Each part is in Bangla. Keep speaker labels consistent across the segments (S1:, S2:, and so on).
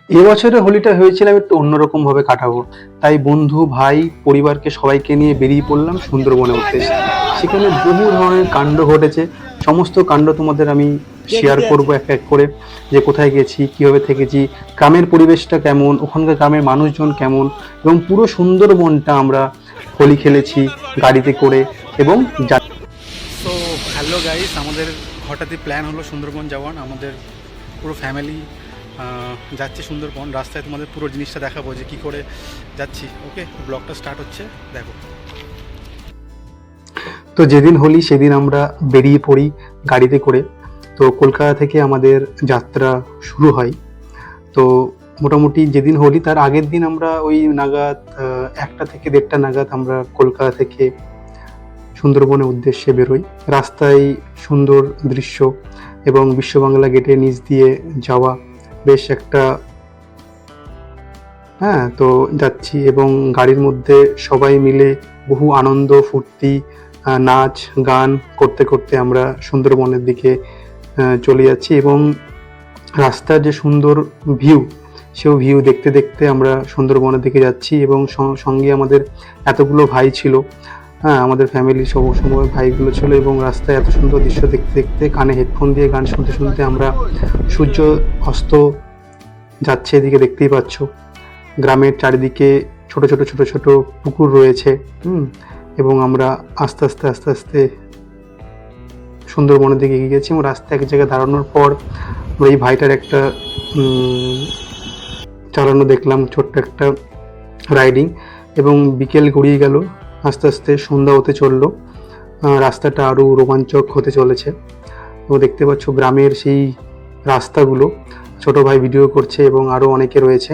S1: এবছরে হোলিটা হয়েছিলাম একটু অন্যরকম ভাবে কাটাবো, তাই বন্ধু ভাই পরিবারকে সবাইকে নিয়ে বেরিয়ে পড়লাম সুন্দরবনের উদ্দেশ্যে। সেখানে বহু ধরনের কাণ্ড ঘটেছে। সমস্ত কাণ্ড তোমাদের আমি শেয়ার করব এক এক করে, যে কোথায় গেছি, কিভাবে থেকেছি, গ্রামের পরিবেশটা কেমন, ওখানকার গ্রামের মানুষজন কেমন, এবং পুরো সুন্দরবনটা আমরা হোলি খেলেছি গাড়িতে করে। এবং
S2: সো হ্যালো গাইস, আমাদের হঠাৎই প্ল্যান হলো সুন্দরবন যাওয়ার। আমাদের পুরো ফ্যামিলি যাচ্ছে সুন্দরবন। রাস্তায় তোমাদের পুরো জিনিসটা দেখাবো যে কী করে যাচ্ছি। ওকে, ব্লগটা স্টার্ট হচ্ছে, দেখো।
S1: তো যেদিন হোলি সেদিন আমরা বেরিয়ে পড়ি গাড়িতে করে। তো কলকাতা থেকে আমাদের যাত্রা শুরু হয়। তো মোটামুটি যেদিন হোলি তার আগের দিন আমরা ওই নাগাদ 1টা থেকে 1:30 নাগাদ আমরা কলকাতা থেকে সুন্দরবনের উদ্দেশ্যে বেরোই। রাস্তায় সুন্দর দৃশ্য এবং বিশ্ববাংলা গেটের নিচ দিয়ে যাওয়া, বেশ একটা তো যাচ্ছি এবং গাড়ির মধ্যে সবাই মিলে বহু আনন্দ ফুর্তি, নাচ গান করতে করতে আমরা সুন্দরবনের দিকে চলে যাচ্ছি। এবং রাস্তার যে সুন্দর ভিউ, সেই ভিউ দেখতে দেখতে আমরা সুন্দরবনের দিকে যাচ্ছি। এবং সঙ্গে আমাদের এতগুলো ভাই ছিল, আমাদের ফ্যামিলির সময় ভাইগুলো ছিল। এবং রাস্তায় এত সুন্দর দৃশ্য দেখতে দেখতে কানে হেডফোন দিয়ে গান শুনতে শুনতে আমরা সূর্য অস্ত যাচ্ছে এদিকে দেখতেই পাচ্ছ। গ্রামের চারিদিকে ছোট ছোট ছোট ছোট পুকুর রয়েছে। এবং আমরা আস্তে আস্তে আস্তে আস্তে সুন্দরবনের দিকে এগিয়ে গেছি। এবং রাস্তায় এক জায়গায় দাঁড়ানোর পর আমরা এই ভাইটার একটা চালানো দেখলাম, ছোট্ট একটা রাইডিং। এবং বিকেল গড়িয়ে গেল, আস্তে আস্তে সন্ধ্যা হতে চললো। রাস্তাটা আরও রোমাঞ্চক হতে চলেছে। তো দেখতে পাচ্ছ গ্রামের সেই রাস্তাগুলো, ছোট ভাই ভিডিও করছে এবং আরও অনেকে রয়েছে।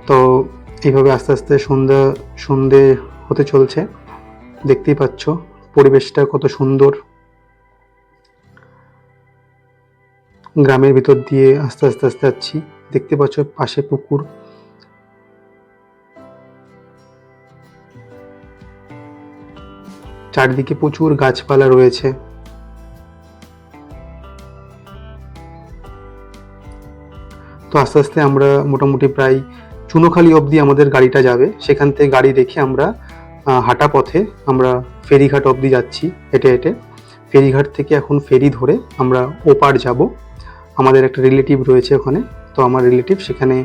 S1: তো এইভাবে আস্তে আস্তে সন্ধে হতে চলছে। দেখতেই পাচ্ছ পরিবেশটা কত সুন্দর। গ্রামের ভিতর দিয়ে আস্তে আস্তে আস্তে যাচ্ছি, দেখতে পাচ্ছ পাশে পুকুর। চারদিকে প্রচুর গাছপালা রয়েছে। তো আস্তে আস্তে আমরা মোটামুটি প্রায় চুনোখালি অবধি আমাদের গাড়িটা যাবে। সেখান থেকে গাড়ি রেখে আমরা হাঁটা পথে আমরা ফেরিঘাট অবধি যাচ্ছি হেঁটে হেঁটে। ফেরিঘাট থেকে এখন ফেরি ধরে আমরা ওপার যাব। আমাদের একটা রিলেটিভ রয়েছে ওখানে, তো আমার রিলেটিভ সেখানে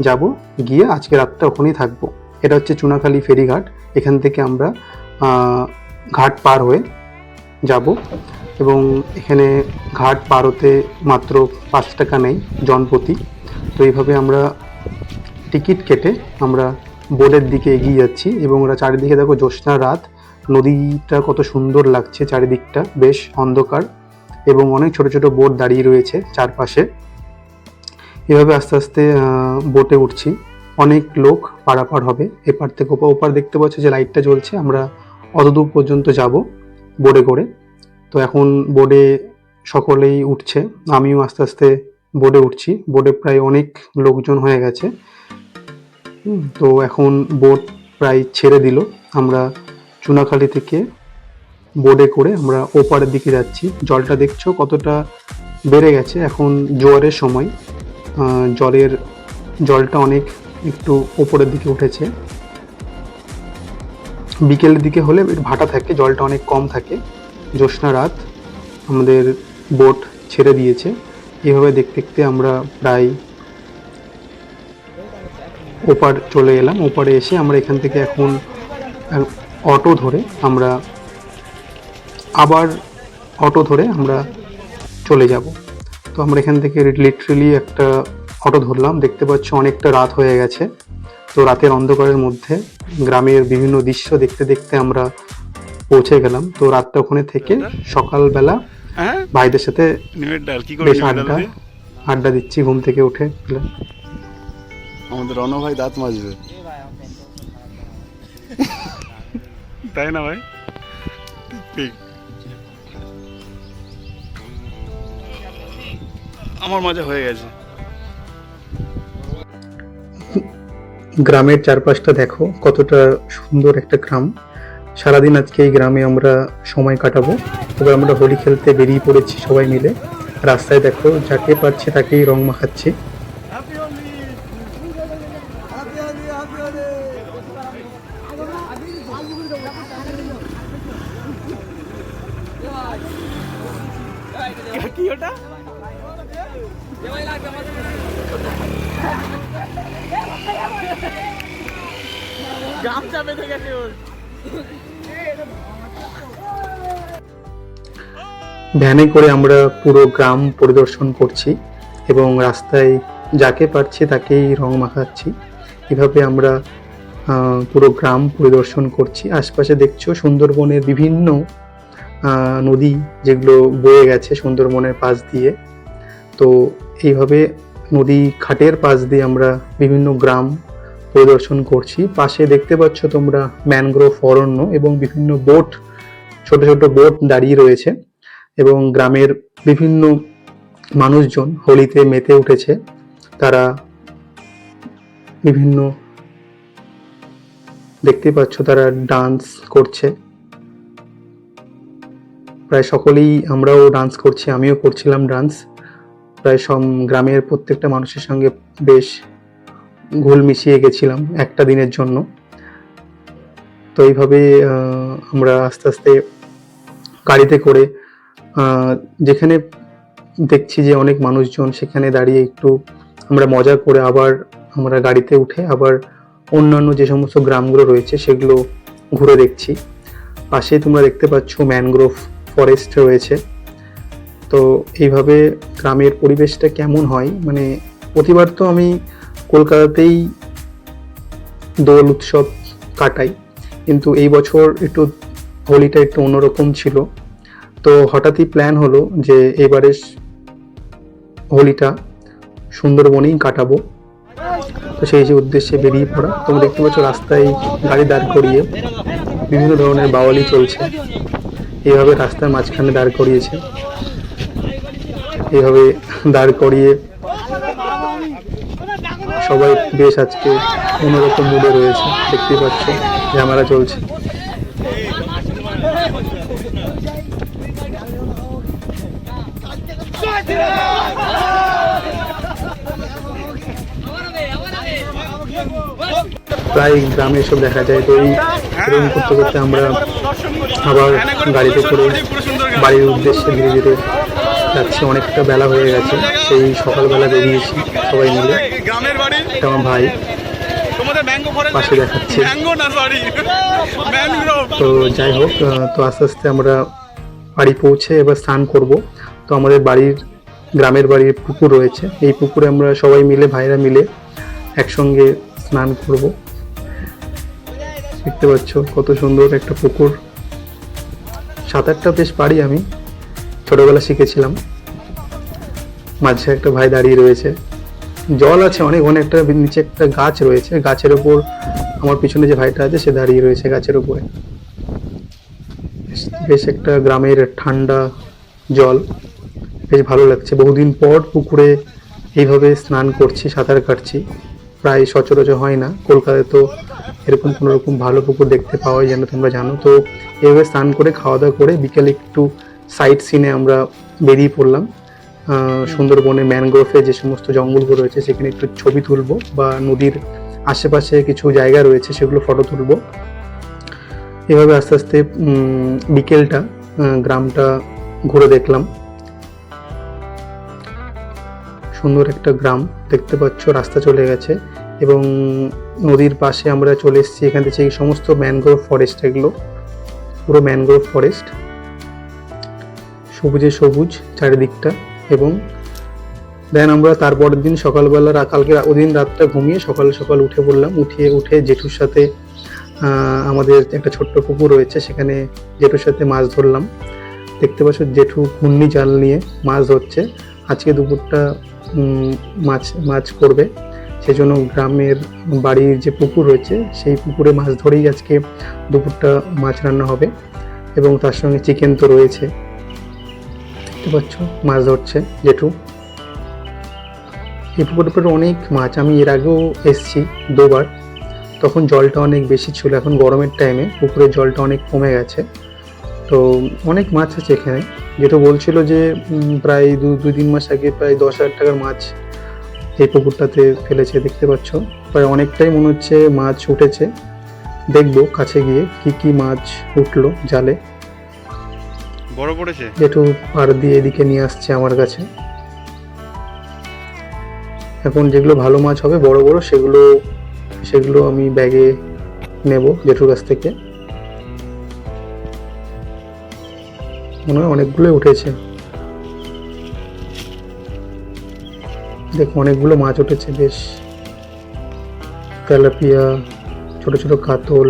S1: যাব, গিয়ে আজকে রাতটা ওখানেই থাকবো। এটা হচ্ছে চুনাখালি ফেরিঘাট। এখান থেকে আমরা ঘাট পার হয়ে যাব। এবং এখানে ঘাট পার হতে মাত্র 5 টাকা নেই জনপ্রতি। তো এইভাবে আমরা টিকিট কেটে আমরা বোটের দিকে এগিয়ে যাচ্ছি। এবং ওরা চারিদিকে দেখো জ্যোৎস্না রাত, নদীটা কত সুন্দর লাগছে, চারিদিকটা বেশ অন্ধকার এবং অনেক ছোট ছোট বোট দাঁড়িয়ে রয়েছে চারপাশে। এভাবে আস্তে আস্তে বোটে উঠছি। অনেক লোক পারাপার হবে এপার থেকে ওপার। দেখতে পাচ্ছ যে লাইটটা জ্বলছে। আমরা অতদূর পর্যন্ত যাব বোটে করে। তো এখন বোটে সকলেই উঠছে, আমিও আস্তে আস্তে বোটে উঠছি। বোটে প্রায় অনেক লোকজন হয়ে গেছে। তো এখন বোট প্রায় ছেড়ে দিল। আমরা চুনাখালি থেকে বোটে করে আমরা ওপারের দিকে যাচ্ছি। জলটা দেখছো কতটা বেড়ে গেছে, এখন জোয়ারের সময়। জলটা অনেক একটু ওপরের দিকে উঠেছে। বিকেলের দিকে হলে ভাটা থাকে, জলটা অনেক কম থাকে। জ্যোৎস্না রাত, আমাদের বোট ছেড়ে দিয়েছে। এভাবে দেখতে দেখতে আমরা প্রায় ওপার চলে এলাম। ওপারে এসে আমরা এখান থেকে এখন অটো ধরে আমরা চলে যাব। তো আমরা এখান থেকে লিটারেলি একটা অটো ধরলাম। দেখতে পাচ্ছ অনেকটা রাত হয়ে গেছে। তো রাতের অন্ধকারের মধ্যে গ্রামের বিভিন্ন দৃশ্য দেখতে দেখতে আমরা পৌঁছে গেলাম। তো রাতটা ওখানে থেকে সকালবেলা ভাইদের সাথে বেশ আড্ডা দিচ্ছি ঘুম থেকে উঠে।
S2: আমাদের রণ ভাই দাঁত মাজবে, তাই না ভাই? ঠিক। আমার মজা হয়ে গেছে।
S1: গ্রামের চারপাশটা দেখো কতটা সুন্দর একটা গ্রাম। সারাদিন আজকে এই গ্রামে আমরা সময় কাটাবো। এবার আমরা হোলি খেলতে বেরিয়ে পড়েছি সবাই মিলে। রাস্তায় দেখো যাকে পাচ্ছে তাকেই রং মাখাচ্ছি।
S3: কি ওটা? গামছা বেঁধে গেছে ওর।
S1: ভ্যানে করে আমরা পুরো গ্রাম পরিদর্শন করছি এবং রাস্তায় যাকে পারছি তাকেই রং মাখাচ্ছি। এভাবে আমরা পুরো গ্রাম পরিদর্শন করছি। আশপাশে দেখছো সুন্দরবনের বিভিন্ন নদী যেগুলো বয়ে গেছে সুন্দরবনের পাশ দিয়ে। তো এইভাবে নদী ঘাটের পাশ দিয়ে আমরা বিভিন্ন গ্রাম পরিদর্শন করছি। পাশে দেখতে পাচ্ছ তোমরা ম্যানগ্রোভ অরণ্য এবং বিভিন্ন বোট, ছোট ছোট বোট দাঁড়িয়ে রয়েছে এবং গ্রামের বিভিন্ন মানুষজন হোলিতে মেতে উঠেছে। তারা বিভিন্ন দেখতে পাচ্ছ তারা ডান্স করছে। প্রায় সকলেই, আমরাও ডান্স করছি, আমিও করছিলাম ডান্স। প্রায় সব গ্রামের প্রত্যেকটা মানুষের সঙ্গে বেশ ঘুল মিশিয়ে গেছিলাম একটা দিনের জন্য। তো এইভাবে আমরা আস্তে আস্তে গাড়িতে করে যেখানে দেখছি যে অনেক মানুষজন, সেখানে দাঁড়িয়ে একটু আমরা মজা করে আবার আমরা গাড়িতে উঠে আবার অন্যান্য যে সমস্ত গ্রামগুলো রয়েছে সেগুলো ঘুরে দেখছি। পাশে তোমরা দেখতে পাচ্ছ ম্যানগ্রোভ ফরেস্ট রয়েছে। তো এইভাবে গ্রামের পরিবেশটা কেমন হয়, মানে প্রতিবার তো আমি কলকাতাতেই দোল উৎসব কাটাই, কিন্তু এই বছর একটু হোলিটা একটু অন্যরকম ছিল। তো হঠাৎই প্ল্যান হলো যে এবারে হোলিটা সুন্দরবনেই কাটাবো। তো সেই যে উদ্দেশ্যে বেরিয়ে পড়া। তোমরা দেখতে পাচ্ছ রাস্তায় গাড়ি দাঁড় করিয়ে বিভিন্ন ধরনের বাওয়ালি চলছে। এইভাবে রাস্তার মাঝখানে দাঁড় করিয়েছে, এইভাবে দাঁড় করিয়ে সবাই বেশ আজকে অন্যরকম মুডে রয়েছে। দেখতেই পাচ্ছ ঝামেলা চলছে। প্রায় গ্রামে এসব দেখা যায়। তো এই এরকম করতে করতে আমরা আবার গাড়িতে করে বাড়ির উদ্দেশ্যে ধীরে ধীরে যাচ্ছি। অনেকটা বেলা হয়ে গেছে, সেই সকালবেলা বেরিয়েছি সবাই মিলে। এটা আমার ভাই পাশে দেখাচ্ছে। তো যাই হোক, তো আস্তে আস্তে আমরা বাড়ি পৌঁছে এবার স্নান করব। তো আমাদের বাড়ির, গ্রামের বাড়ির পুকুর রয়েছে, এই পুকুরে আমরা সবাই মিলে, ভাইরা মিলে একসঙ্গে স্নান করব। দেখতে পাচ্ছ কত সুন্দর একটা পুকুর। সাঁতারটা বেশ পারি আমি, ছোটবেলা শিখেছিলাম। মাঝে একটা ভাই দাঁড়িয়ে রয়েছে, জল আছে অনেক, একটা নিচে একটা গাছ রয়েছে, গাছের ওপর আমার পিছনে যে ভাইটা আছে সে দাঁড়িয়ে রয়েছে গাছের উপরে। বেশ একটা গ্রামের ঠান্ডা জল, বেশ ভালো লাগছে। বহুদিন পর পুকুরে এইভাবে স্নান করছি, সাঁতার কাটছি, প্রায় সচরাচর হয় না। কলকাতায় তো এরকম কোনো রকম ভালো পুকুর দেখতে পাওয়াই যেন, তোমরা জানো। তো এইভাবে স্নান করে খাওয়া দাওয়া করে বিকেলে একটু সাইট সিনে আমরা বেরিয়ে পড়লাম। সুন্দরবনে ম্যানগ্রোভে যে সমস্ত জঙ্গলগুলো রয়েছে সেখানে একটু ছবি তুলবো, বা নদীর আশেপাশে কিছু জায়গা রয়েছে সেগুলো ফটো তুলবো। এভাবে আস্তে আস্তে বিকেলটা গ্রামটা ঘুরে দেখলাম। সুন্দর একটা গ্রাম দেখতে পাচ্ছ, রাস্তা চলে গেছে এবং নদীর পাশে আমরা চলে এসেছি। এখান থেকে এই সমস্ত ম্যানগ্রোভ ফরেস্ট, এগুলো পুরো ম্যানগ্রোভ ফরেস্ট, সবুজে সবুজ চারিদিকটা। এবং দেন আমরা তারপরের দিন সকালবেলা, কালকে ওদিন রাতটা ঘুমিয়ে সকাল সকাল উঠে পড়লাম। উঠে জেঠুর সাথে, আমাদের একটা ছোট্ট পুকুর রয়েছে, সেখানে জেঠুর সাথে মাছ ধরলাম। দেখতে পাচ্ছ জেঠু ঘূর্ণি জাল নিয়ে মাছ ধরছে। আজকে দুপুরটা মাছ করবে, সেজন্য গ্রামের বাড়ির যে পুকুর রয়েছে সেই পুকুরে মাছ ধরেই আজকে দুপুরটা মাছ রান্না হবে। এবং তার সঙ্গে চিকেন তো রয়েছে। দেখতে পাচ্ছ মাছ ধরছে জেঠু। এই পুকুরের উপরে অনেক মাছ, আমি এর আগেও এসেছি দুবার, তখন জলটা অনেক বেশি ছিল। এখন গরমের টাইমে পুকুরের জলটা অনেক কমে গেছে, তো অনেক মাছ আছে এখানে। যেটা বলছিল যে প্রায় 2-3 মাস আগে প্রায় 10,000 টাকার মাছ এই পুকুরটাতে ফেলেছে। দেখতে পাচ্ছ প্রায় অনেকটাই মনে হচ্ছে মাছ উঠেছে। দেখবো কাছে গিয়ে কি কি মাছ উঠলো জালে।
S2: বড় পড়েছে।
S1: জেঠু পার দিয়ে এদিকে নিয়ে আসছে আমার কাছে। এখন যেগুলো ভালো মাছ হবে বড় বড় সেগুলো আমি ব্যাগে নেব জেঠুর কাছ থেকে। মনে হয় অনেকগুলোই উঠেছে, দেখো অনেকগুলো মাছ উঠেছে বেশ। তেলাপিয়া, ছোট ছোট কাতল,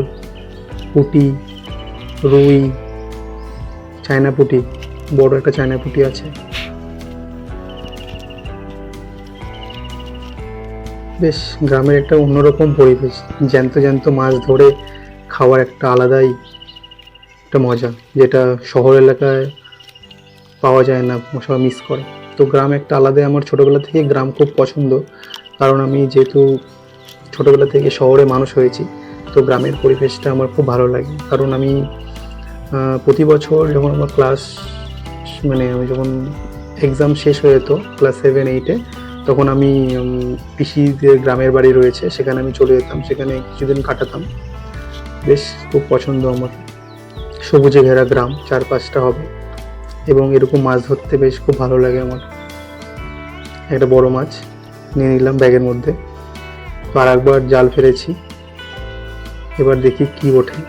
S1: পুঁটি, রুই, চায়না পুঁটি, বড় একটা চায়না পুঁটি আছে। বেশ গ্রামের একটা অন্যরকম পরিবেশ, জ্যান্ত জ্যান্ত মাছ ধরে খাওয়ার একটা আলাদাই একটা মজা, যেটা শহর এলাকায় পাওয়া যায় না, সবাই মিস করে। তো গ্রাম একটা আলাদাই, আমার ছোটোবেলা থেকে গ্রাম খুব পছন্দ, কারণ আমি যেহেতু ছোটোবেলা থেকে শহরে মানুষ হয়েছি, তো গ্রামের পরিবেশটা আমার খুব ভালো লাগে। কারণ আমি প্রতি বছর যখন আমার আমি যখন এক্সাম শেষ হয়ে যেত ক্লাস 7-8-এ, তখন আমি পিসিদের গ্রামের বাড়ি রয়েছে, সেখানে আমি চলে যেতাম, সেখানে কিছুদিন কাটাতাম। বেশ খুব পছন্দ আমার, সবুজে ঘেরা গ্রাম, 4-5টা হবে, এবং এরকম মাছ ধরতে বেশ খুব ভালো লাগে আমার। একটা বড় মাছ নিয়ে নিলাম ব্যাগের মধ্যে, তো আর একবার জাল ফেলেছি, এবার দেখি কি ওঠে।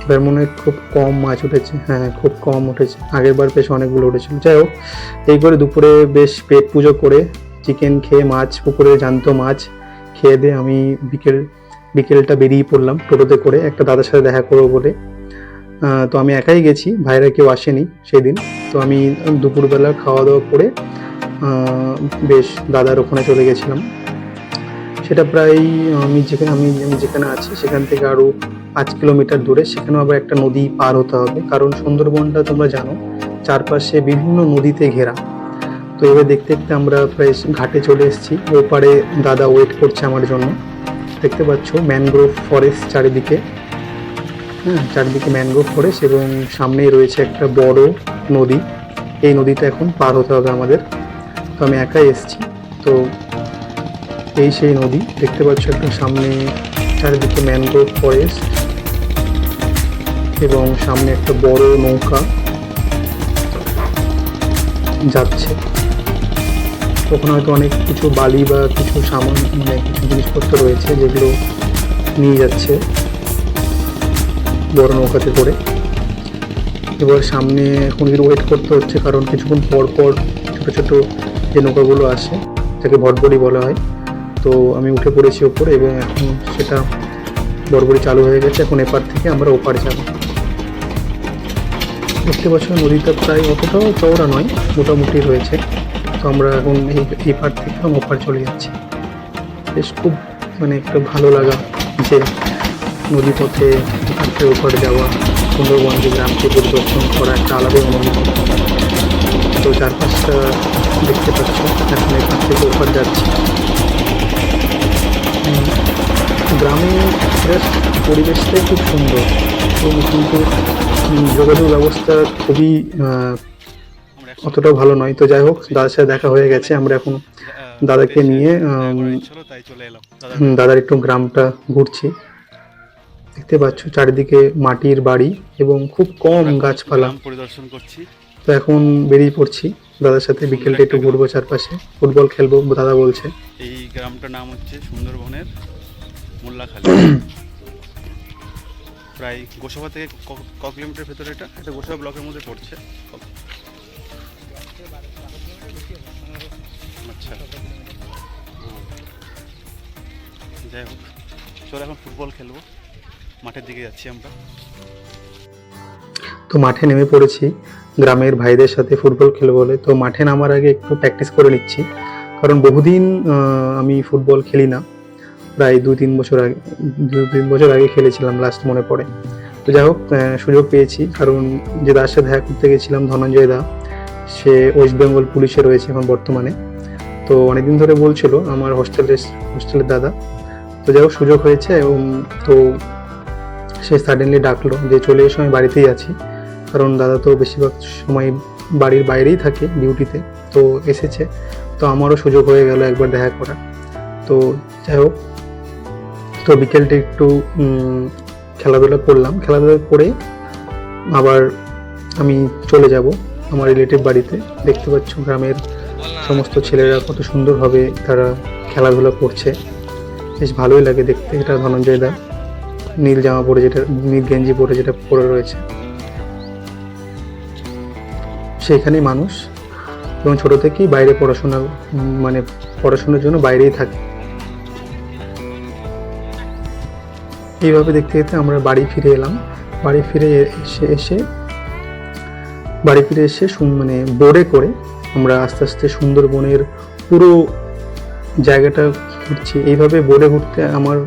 S1: এবার মনে হয় খুব কম মাছ উঠেছে, হ্যাঁ খুব কম উঠেছে, আগের বার বেশ অনেকগুলো উঠেছিল। যাই হোক, এই করে দুপুরে বেশ পেট পুজো করে চিকেন খেয়ে, মাছ পুকুরে জ্যান্ত মাছ খেয়ে দিয়ে আমি বিকেলটা বেরিয়ে পড়লাম টোটোতে করে, একটা দাদার সাথে দেখা করবো বলে। তো আমি একাই গেছি, ভাইরা কেউ আসেনি সেদিন। তো আমি দুপুরবেলা খাওয়া দাওয়া করে বেশ দাদার ওখানে চলে গেছিলাম। সেটা প্রায় আমি যেখানে আছি সেখান থেকে আরও 5 কিলোমিটার দূরে। সেখানেও আবার একটা নদী পার হতে হবে, কারণ সুন্দরবনটা তোমরা জানো চারপাশে বিভিন্ন নদীতে ঘেরা। তো এবার দেখতে দেখতে আমরা প্রায় ঘাটে চলে এসেছি। ওপারে দাদা ওয়েট করছে আমার জন্য। দেখতে পাচ্ছ ম্যানগ্রোভ ফরেস্ট চারিদিকে, হ্যাঁ চারিদিকে ম্যানগ্রোভ ফরেস্ট, এবং সামনেই রয়েছে একটা বড় নদী। এই নদীটা এখন পার হতে হবে আমাদের। তো আমি একাই এসেছি, তো এই সেই নদী দেখতে পাচ্ছ, একটা সামনে চারিদিকে ম্যানগ্রোভ ফরেস্ট, এবং সামনে একটা বড় নৌকা যাচ্ছে। ওখানে হয়তো অনেক কিছু বালি বা কিছু সামান, কিছু জিনিসপত্র রয়েছে যেগুলো নিয়ে যাচ্ছে বড় নৌকাতে করে। এবার সামনে এখন ওয়েট করতে হচ্ছে, কারণ কিছুক্ষণ পর পর ছোট ছোট যে নৌকাগুলো আসে, যাকে ভটভটি বলা হয়, তো আমি উঠে পড়েছি ওপরে, এবং এখন সেটা বড়বড়ি চালু হয়ে গেছে। এখন এপার থেকে আমরা ওপারে যাব। দেখতে পাচ্ছ নদীটা প্রায় অতটাও চওড়া নয়, মোটামুটি রয়েছে। তো আমরা এখন এই পার থেকে ওপার চলে যাচ্ছি। বেশ খুব একটা ভালো লাগা যে নদী পথে এপার থেকে ওপারে যাওয়া, সুন্দরবন যে গ্রামকে পরিদর্শন করা একটা আলাদাই অনুভূতি। তো চারপাশটা দেখতে পাচ্ছ, এখন এপার থেকে ওপার যাচ্ছি। গ্রামের পরিবেশটাই খুব সুন্দর, এবং কিন্তু যোগাযোগ ব্যবস্থা খুবই অতটাও ভালো নয়। তো যাই হোক, দাদার সাথে দেখা হয়ে গেছে, আমরা এখন দাদাকে নিয়ে দাদার একটু গ্রামটা ঘুরছি। দেখতে পাচ্ছ চারিদিকে মাটির বাড়ি এবং খুব কম গাছপালা
S2: পরিদর্শন করছি।
S1: তো এখন বেরিয়ে পড়ছি দাদার সাথে, বিকেলটা একটু ঘুরবো, চারপাশে ফুটবল খেলবো দাদা বলছে।
S2: এই গ্রামটার নাম হচ্ছে সুন্দরবনের মোল্লাখালী। প্রায় গোসাবা থেকে ক কিলোমিটার ভেতরে এটা গোসাবা ব্লকের মধ্যে পড়ছে। আচ্ছা, যাই হোক, চলো এখন ফুটবল খেলবো, মাঠের দিকে যাচ্ছি আমরা।
S1: তো মাঠে নেমে পড়েছি গ্রামের ভাইদের সাথে ফুটবল খেলবো বলে। তো মাঠে নামার আগে একটু প্র্যাকটিস করে নিচ্ছি, কারণ বহুদিন আমি ফুটবল খেলি না, প্রায় 2-3 বছর আগে খেলেছিলাম লাস্ট, মনে পড়ে। তো যাই হোক, সুযোগ পেয়েছি, কারণ যে দাদার সাথে দেখা করতে গেছিলাম, ধনঞ্জয় দা, সে ওয়েস্ট বেঙ্গল পুলিশে রয়েছে এখন বর্তমানে। তো অনেকদিন ধরে বলছিল আমার হোস্টেলের দাদা। তো যাই হোক, সুযোগ হয়েছে, এবং তো সে সাডেনলি ডাকলো যে চলে এসো, আমি বাড়িতেই আছি। কারণ দাদা তো বেশিরভাগ সময় বাড়ির বাইরেই থাকে ডিউটিতে, তো এসেছে, তো আমারও সুযোগ হয়ে গেল একবার দেখা করা। তো যাই হোক, তো বিকেলটা একটু খেলাধুলা করলাম, খেলাধুলা করে আবার আমি চলে যাব আমার রিলেটিভ বাড়িতে। দেখতে পাচ্ছ গ্রামের সমস্ত ছেলেরা কত সুন্দরভাবে তারা খেলাধুলা করছে, বেশ ভালোই লাগে দেখতে। এটা ধনঞ্জয় দা নীল জামা পরে, যেটা নীল গেঞ্জি পরে যেটা পরে রয়েছে, সেইখানেই মানুষ, এবং ছোট থেকেই বাইরে পড়াশোনা মানে পড়াশোনার জন্য বাইরেই থাকে। এইভাবে দেখতে দেখতে আমরা বাড়ি ফিরে এলাম। বাড়ি ফিরে এসে মানে বোটে করে আমরা আস্তে আস্তে সুন্দরবনের পুরো জায়গাটা ঘুরছি। এইভাবে বোটে ঘুরতে আমার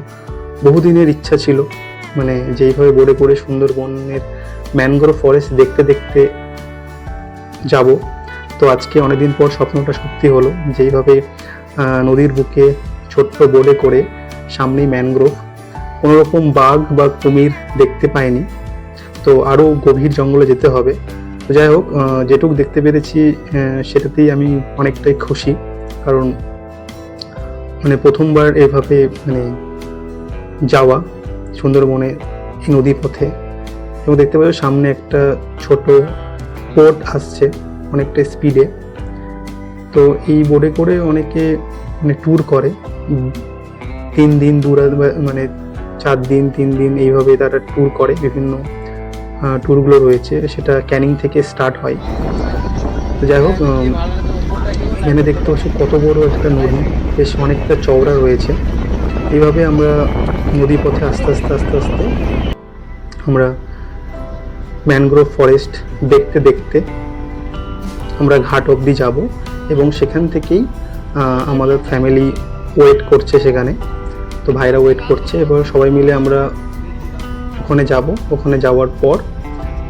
S1: বহুদিনের ইচ্ছা ছিল, মানে যেইভাবে বোটে করে সুন্দরবনের ম্যানগ্রোভ ফরেস্ট দেখতে দেখতে যাব। তো আজকে অনেকদিন পর স্বপ্নটা সত্যি হলো, যেইভাবে নদীর বুকে ছোট্ট বোটে করে, সামনেই ম্যানগ্রোভ, কোনোরকম বাঘ বা কুমির দেখতে পাইনি। তো আরও গভীর জঙ্গলে যেতে হবে। তো যাই হোক, যেটুকু দেখতে পেরেছি সেটাতেই আমি অনেকটাই খুশি, কারণ মানে প্রথমবার এভাবে মানে যাওয়া সুন্দরবনে এই নদী পথে। এবং দেখতে পাচ্ছ সামনে একটা ছোট বোট আসছে অনেকটা স্পিডে। তো এই বোটে করে অনেকে মানে ট্যুর করে 3 দিন, মানে 4 দিন 3 দিন এইভাবে তারা ট্যুর করে। বিভিন্ন ট্যুরগুলো রয়েছে, সেটা ক্যানিং থেকে স্টার্ট হয়। তো যাই হোক, এখানে দেখতে পাচ্ছি কত বড় একটা নদী, বেশ অনেকটা চওড়া রয়েছে। এইভাবে আমরা নদী পথে আস্তে আস্তে আস্তে আস্তে আমরা ম্যানগ্রোভ ফরেস্ট দেখতে দেখতে আমরা ঘাট অবধি যাব, এবং সেখান থেকেই আমাদের ফ্যামিলি ওয়েট করছে সেখানে। তো ভাইরা ওয়েট করছে, এবার সবাই মিলে আমরা ওখানে যাব। ওখানে যাওয়ার পর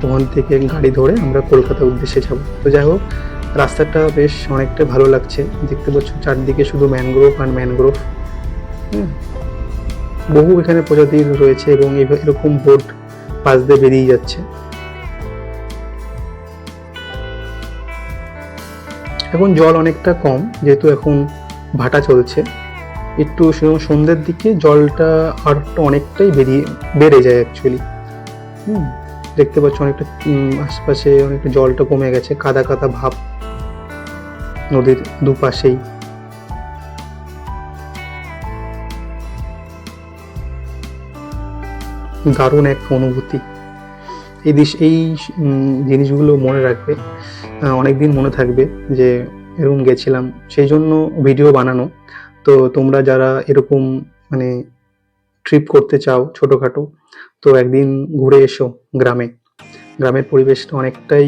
S1: ওখান থেকে গাড়ি ধরে আমরা কলকাতার উদ্দেশ্যে যাব। তো যাই হোক, রাস্তাটা বেশ অনেকটা ভালো লাগছে। দেখতে পাচ্ছ চারদিকে শুধু ম্যানগ্রোভ আর ম্যানগ্রোভ। বহু এখানে প্রজাতির রয়েছে, এবং এরকম বোট পাশ দিয়ে বেরিয়ে যাচ্ছে। এখন জল অনেকটা কম, যেহেতু এখন ভাটা চলছে। একটু সন্ধ্যের দিকে জলটা আর অনেকটাই বেড়ে যায় অ্যাকচুয়ালি। দেখতে পাচ্ছ অনেকটা আশপাশে অনেকটা জলটা কমে গেছে, কাদা কাদা ভাব নদীর দুপাশেই। দারুণ এক অনুভূতি। এই জিনিসগুলো মনে রাখবে, অনেকদিন মনে থাকবে যে এরকম গেছিলাম, সেই জন্য ভিডিও বানানো। তো তোমরা যারা এরকম মানে ট্রিপ করতে চাও ছোটোখাটো, তো একদিন ঘুরে এসো গ্রামে। গ্রামের পরিবেশটা অনেকটাই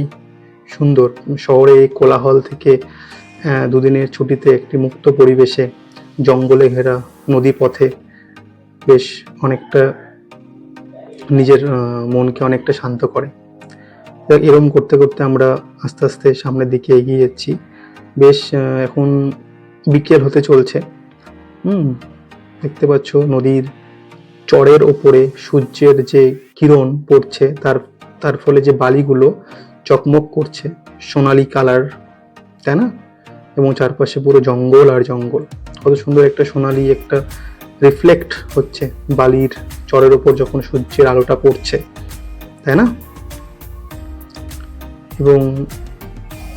S1: সুন্দর। শহরে কোলাহল থেকে দুদিনের ছুটিতে একটি মুক্ত পরিবেশে, জঙ্গলে ঘেরা নদী পথে বেশ অনেকটা নিজের মনকে অনেকটা শান্ত করে। এরকম করতে করতে আমরা আস্তে আস্তে সামনের দিকে এগিয়ে যাচ্ছি। বেশ এখন বিকেল হতে চলছে। দেখতে পাচ্ছ নদীর চরের ওপরে সূর্যের যে কিরণ পড়ছে, তার ফলে যে বালিগুলো চকমক করছে সোনালি কালার, তাই না? এবং চারপাশে পুরো জঙ্গল আর জঙ্গল। কত সুন্দর একটা সোনালি একটা রিফ্লেক্ট হচ্ছে বালির চরের ওপর যখন সূর্যের আলোটা পড়ছে, তাই না? এবং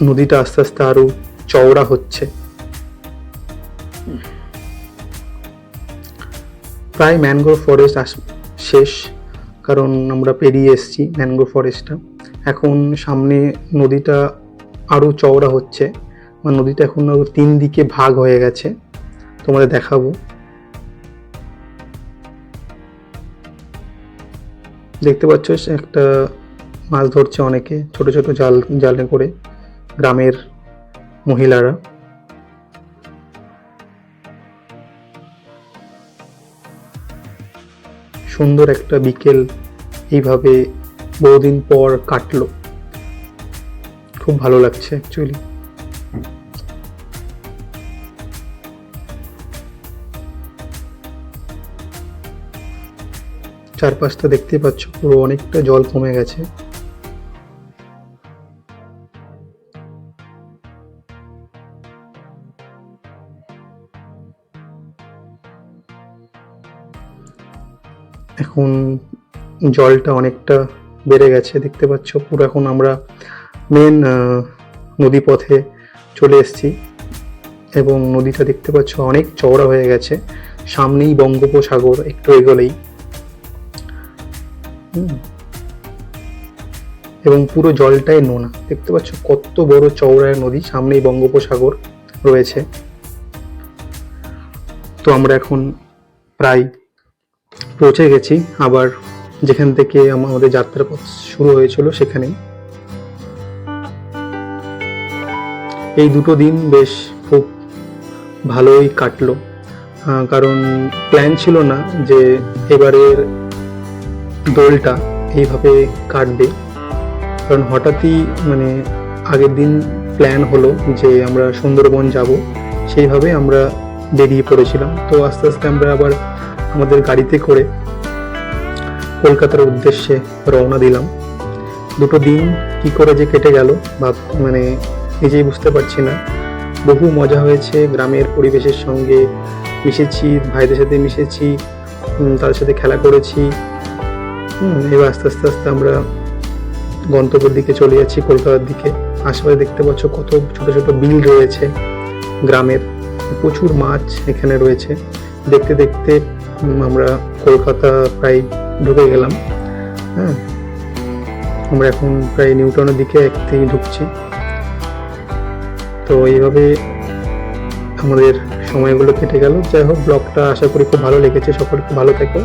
S1: নদীটা আস্তে আস্তে আরো চওড়া হচ্ছে। প্রায় ম্যানগ্রোভ ফরেস্ট শেষ, কারণ আমরা পেরিয়ে এসেছি ম্যানগ্রোভ ফরেস্টটা। এখন সামনে নদীটা আরো চওড়া হচ্ছে, মানে নদীটা এখন আরো 3 দিকে ভাগ হয়ে গেছে। তোমাদের দেখাবো। দেখতে পাচ্ছ একটা মাছ ধরছে অনেকে, ছোট ছোট জালে করে, গ্রামের মহিলারা। সুন্দর একটা বিকেল এইভাবে বহুদিন পর কাটলো, খুব ভালো লাগছে অ্যাকচুয়ালি। চারপাশটা দেখতে পাচ্ছ পুরো অনেকটা জল কমে গেছে। এখন জলটা অনেকটা বেড়ে গেছে, দেখতে পাচ্ছ। পুরো এখন আমরা মেন নদী পথে চলে এসেছি এবং নদীটা দেখতে পাচ্ছ অনেক চওড়া হয়ে গেছে। সামনেই বঙ্গোপসাগর, একটু এগোলেই। এবং পুরো জলটাই নোনা, দেখতে পাচ্ছ কত বড় চওড়া নদী, সামনেই বঙ্গোপসাগর রয়েছে। তো আমরা এখন প্রায় পৌঁছে গেছি আবার যেখান থেকে আমাদের যাত্রা পথ শুরু হয়েছিল সেখানেই। এই দুটো দিন বেশ খুব ভালোই কাটলো, কারণ প্ল্যান ছিল না যে এবারের দোলটা এইভাবে কাটবে। কারণ হঠাৎই মানে আগের দিন প্ল্যান হলো যে আমরা সুন্দরবন যাব, সেইভাবে আমরা বেরিয়ে পড়েছিলাম। তো আস্তে আস্তে আমরা আবার আমাদের গাড়িতে করে কলকাতার উদ্দেশ্যে রওনা দিলাম। দুটো দিন কি করে যে কেটে গেল মানে নিজেই বুঝতে পারছি না। বহু মজা হয়েছে, গ্রামের পরিবেশের সঙ্গে মিশেছি, ভাইদের সাথে মিশেছি, তাদের সাথে খেলা করেছি। এবার আস্তে আস্তে আস্তে আমরা গন্তব্যের দিকে চলে যাচ্ছি, কলকাতার দিকে। আশেপাশে দেখতে পাচ্ছ কত ছোট ছোট বিল রয়েছে গ্রামের, প্রচুর মাছ এখানে রয়েছে। দেখতে দেখতে আমরা কলকাতা প্রায় ঢুকে গেলাম। হ্যাঁ, আমরা এখন প্রায় নিউটাউনের দিকে একদিকে ঢুকছি। তো এইভাবে আমাদের সময়গুলো কেটে গেল। যাই হোক, ব্লগটা আশা করি খুব ভালো লেগেছে। সকলে খুব ভালো থেকো।